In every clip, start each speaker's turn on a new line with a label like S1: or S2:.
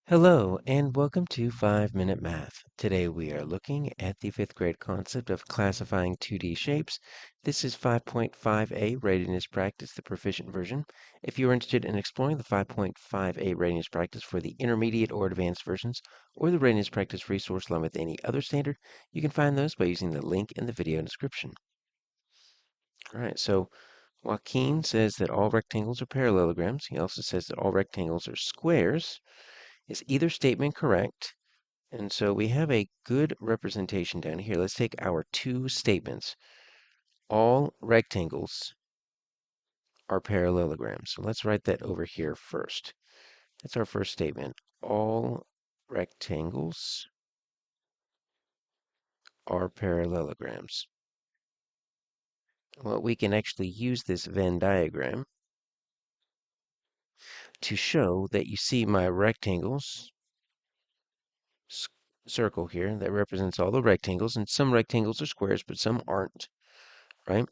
S1: Hello, and welcome to 5 Minute Math. Today we are looking at the fifth grade concept of classifying 2D shapes. This is 5.5a Readiness Practice, the Proficient version. If you're interested in exploring the 5.5a Readiness Practice for the intermediate or advanced versions, or the Readiness Practice resource along with any other standard, you can find those by using the link in the video description. All right, so Joaquin says that all rectangles are parallelograms. He also says that all rectangles are squares. Is either statement correct? And so we have a good representation down here. Let's take our two statements. All rectangles are parallelograms. So let's write that over here first. That's our first statement. All rectangles are parallelograms. Well, we can actually use this Venn diagram to show that you see my rectangles circle here that represents all the rectangles, and some rectangles are squares, but some aren't, right?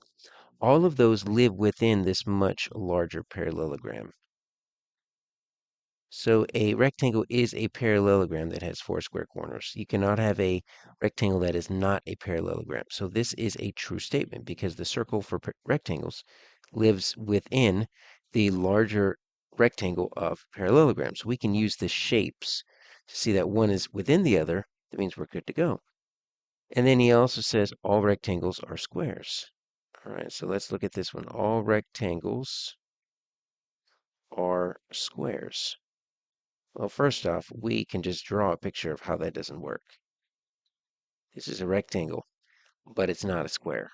S1: All of those live within this much larger parallelogram. So a rectangle is a parallelogram that has four square corners. You cannot have a rectangle that is not a parallelogram. So this is a true statement because the circle for rectangles lives within the larger rectangle of parallelograms. We can use the shapes to see that one is within the other. That means we're good to go. And then he also says all rectangles are squares. All right, so let's look at this one. All rectangles are squares. Well, first off, we can just draw a picture of how that doesn't work. This is a rectangle, but it's not a square.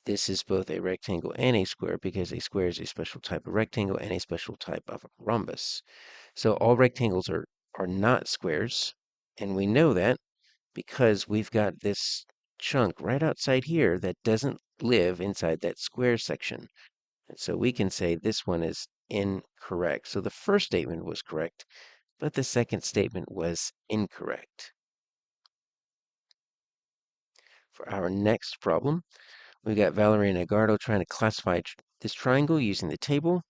S1: This is both a rectangle and a square because a square is a special type of rectangle and a special type of rhombus. So all rectangles are not squares, and we know that because we've got this chunk right outside here that doesn't live inside that square section. And so we can say this one is incorrect. So the first statement was correct, but the second statement was incorrect. For our next problem, we've got Valerie and Edgardo trying to classify this triangle using the table.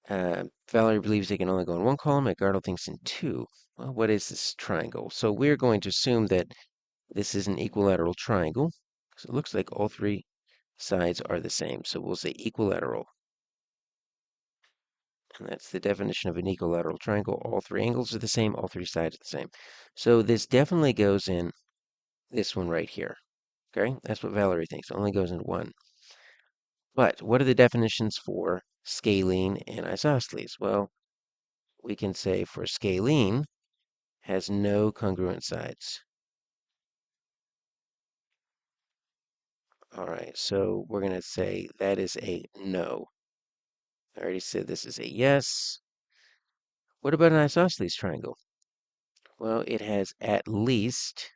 S1: Valerie believes they can only go in one column. Edgardo thinks in two. Well, what is this triangle? So we're going to assume that this is an equilateral triangle. So it looks like all three sides are the same. So we'll say equilateral. And that's the definition of an equilateral triangle. All three angles are the same, all three sides are the same. So this definitely goes in this one right here. Okay, that's what Valerie thinks. It only goes in one. But what are the definitions for scalene and isosceles? Well, we can say for scalene has no congruent sides. All right, so we're going to say that is a no. I already said this is a yes. What about an isosceles triangle? Well, it has at least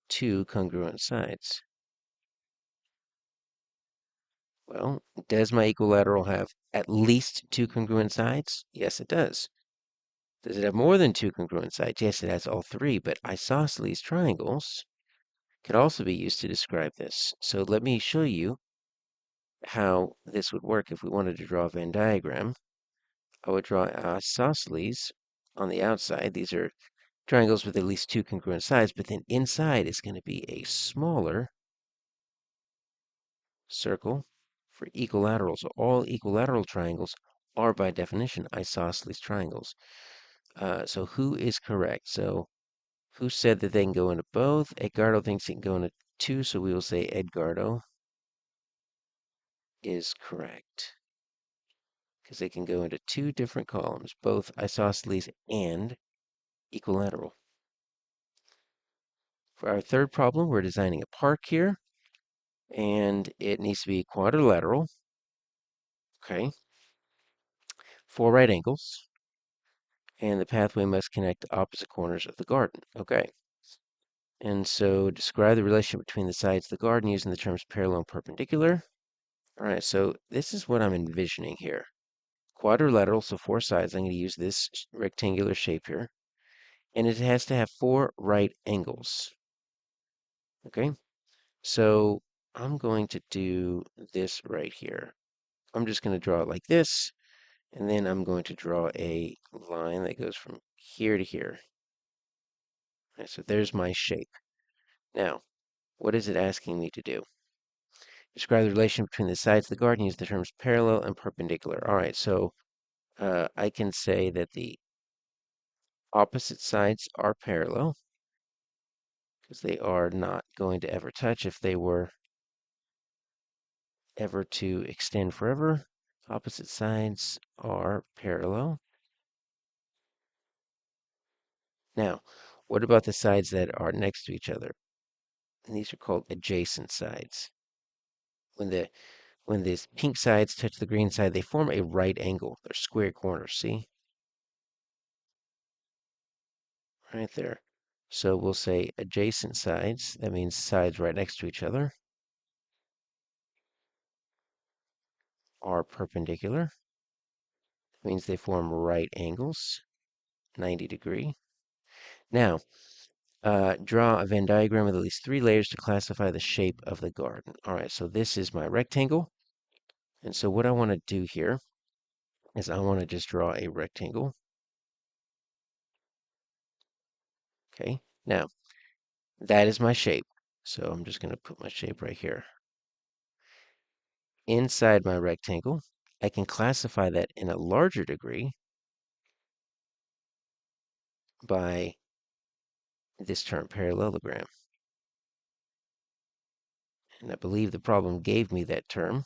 S1: two congruent sides. Well, does my equilateral have at least two congruent sides? Yes, it does. Does it have more than two congruent sides? Yes, it has all three, but isosceles triangles could also be used to describe this. So let me show you how this would work if we wanted to draw a Venn diagram. I would draw isosceles on the outside. These are triangles with at least two congruent sides, but then inside is going to be a smaller circle for equilateral. So all equilateral triangles are by definition isosceles triangles. So who is correct? So who said that they can go into both? Edgardo thinks it can go into two, so we will say Edgardo is correct because they can go into two different columns, both isosceles and equilateral. For our third problem, we're designing a park here, and it needs to be quadrilateral. Okay. Four right angles, and the pathway must connect the opposite corners of the garden. Okay. And so describe the relationship between the sides of the garden using the terms parallel and perpendicular. All right, so this is what I'm envisioning here. Quadrilateral, so four sides. I'm going to use this rectangular shape here. And it has to have four right angles. Okay, so I'm going to do this right here. I'm just going to draw it like this. And then I'm going to draw a line that goes from here to here. Right, so there's my shape. Now, what is it asking me to do? Describe the relation between the sides of the garden. Use the terms parallel and perpendicular. All right, so I can say that the opposite sides are parallel because they are not going to ever touch. If they were ever to extend forever, opposite sides are parallel. Now, what about the sides that are next to each other? And these are called adjacent sides. When these pink sides touch the green side, they form a right angle. They're square corners, see? Right there. So we'll say adjacent sides. That means sides right next to each other are perpendicular. That means they form right angles, 90 degree. Now, draw a Venn diagram with at least 3 layers to classify the shape of the garden. All right, so this is my rectangle. And so what I want to do here is I want to just draw a rectangle. Okay, now that is my shape. So I'm just going to put my shape right here. Inside my rectangle, I can classify that in a larger degree by this term, parallelogram. And I believe the problem gave me that term.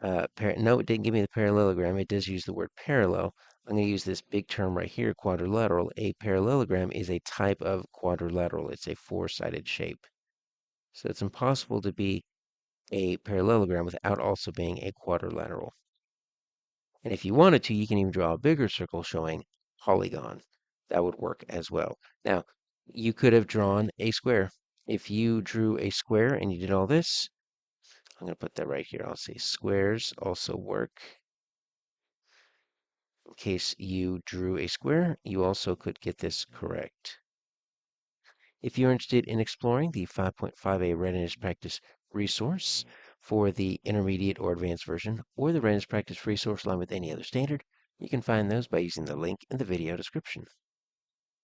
S1: No, it didn't give me the parallelogram. It does use the word parallel. I'm going to use this big term right here, quadrilateral. A parallelogram is a type of quadrilateral. It's a four-sided shape. So it's impossible to be a parallelogram without also being a quadrilateral. And if you wanted to, you can even draw a bigger circle showing polygon. That would work as well. Now, you could have drawn a square. If you drew a square and you did all this, I'm going to put that right here. I'll say squares also work. In case you drew a square, you also could get this correct. If you're interested in exploring the 5.5a Readiness Practice resource for the intermediate or advanced version, or the Readiness Practice resource along with any other standard, you can find those by using the link in the video description.